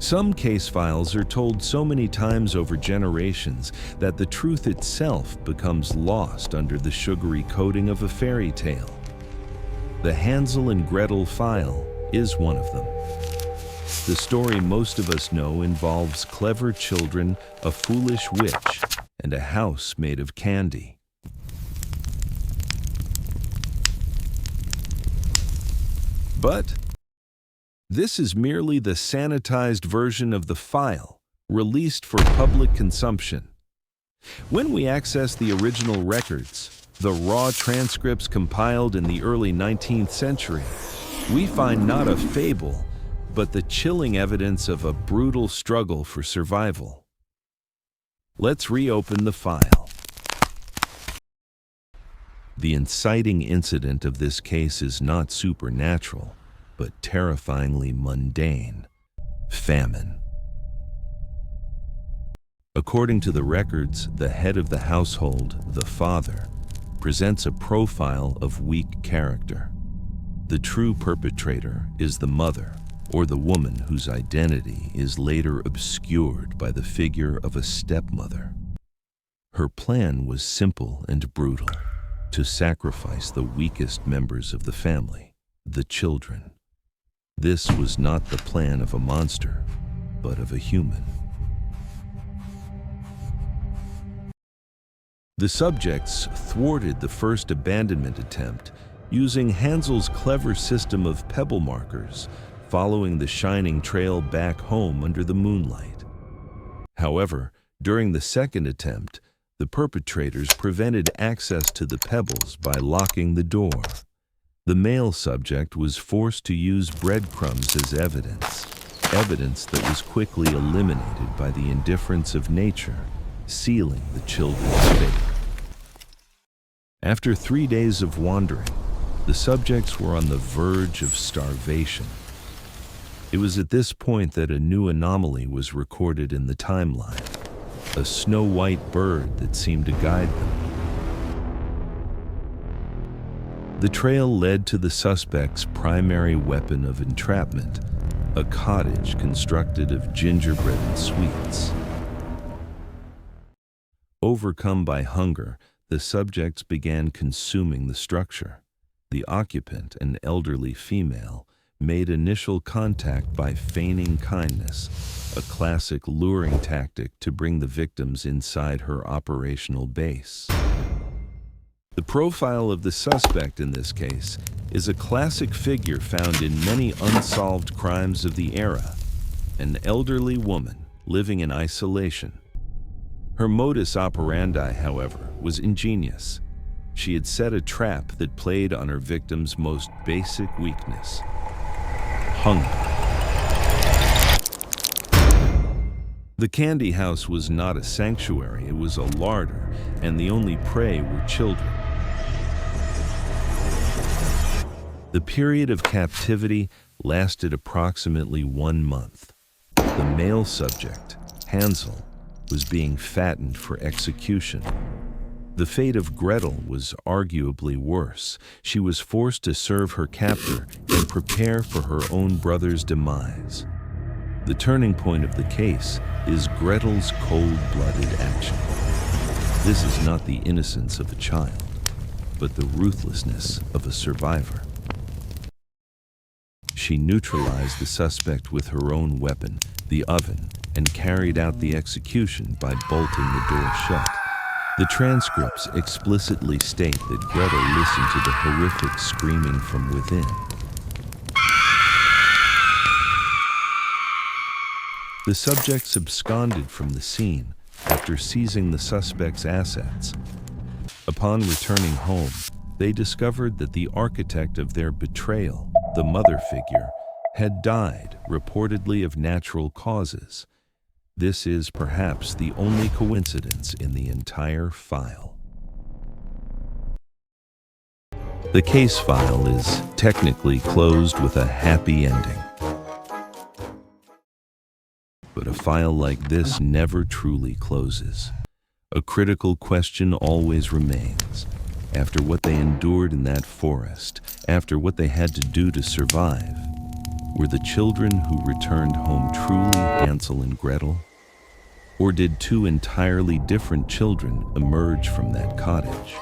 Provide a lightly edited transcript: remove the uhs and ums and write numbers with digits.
Some case files are told so many times over generations that the truth itself becomes lost under the sugary coating of a fairy tale. The Hansel and Gretel file is one of them. The story most of us know involves clever children, a foolish witch, and a house made of candy. But this is merely the sanitized version of the file, released for public consumption. When we access the original records, the raw transcripts compiled in the early 19th century, we find not a fable, but the chilling evidence of a brutal struggle for survival. Let's reopen the file. The inciting incident of this case is not supernatural, but terrifyingly mundane: famine. According to the records, the head of the household, the father, presents a profile of weak character. The true perpetrator is the mother, or the woman whose identity is later obscured by the figure of a stepmother. Her plan was simple and brutal: to sacrifice the weakest members of the family, the children. This was not the plan of a monster, but of a human. The subjects thwarted the first abandonment attempt using Hansel's clever system of pebble markers, following the shining trail back home under the moonlight. However, during the second attempt, the perpetrators prevented access to the pebbles by locking the door. The male subject was forced to use breadcrumbs as evidence that was quickly eliminated by the indifference of nature, sealing the children's fate. After 3 days of wandering, the subjects were on the verge of starvation. It was at this point that a new anomaly was recorded in the timeline: a snow-white bird that seemed to guide them. The trail led to the suspect's primary weapon of entrapment, a cottage constructed of gingerbread and sweets. Overcome by hunger, the subjects began consuming the structure. The occupant, an elderly female, made initial contact by feigning kindness, a classic luring tactic to bring the victims inside her operational base. The profile of the suspect in this case is a classic figure found in many unsolved crimes of the era: an elderly woman living in isolation. Her modus operandi, however, was ingenious. She had set a trap that played on her victim's most basic weakness: hunger. The candy house was not a sanctuary, it was a larder, and the only prey were children. The period of captivity lasted approximately 1 month. The male subject, Hansel, was being fattened for execution. The fate of Gretel was arguably worse. She was forced to serve her captor and prepare for her own brother's demise. The turning point of the case is Gretel's cold-blooded action. This is not the innocence of a child, but the ruthlessness of a survivor. She neutralized the suspect with her own weapon, the oven, and carried out the execution by bolting the door shut. The transcripts explicitly state that Gretel listened to the horrific screaming from within. The subjects absconded from the scene after seizing the suspect's assets. Upon returning home, they discovered that the architect of their betrayal, the mother figure, had died, reportedly of natural causes. This is perhaps the only coincidence in the entire file. The case file is technically closed with a happy ending. But a file like this never truly closes. A critical question always remains. After what they endured in that forest, after what they had to do to survive, Were the children who returned home truly Hansel and Gretel? Or did two entirely different children emerge from that cottage?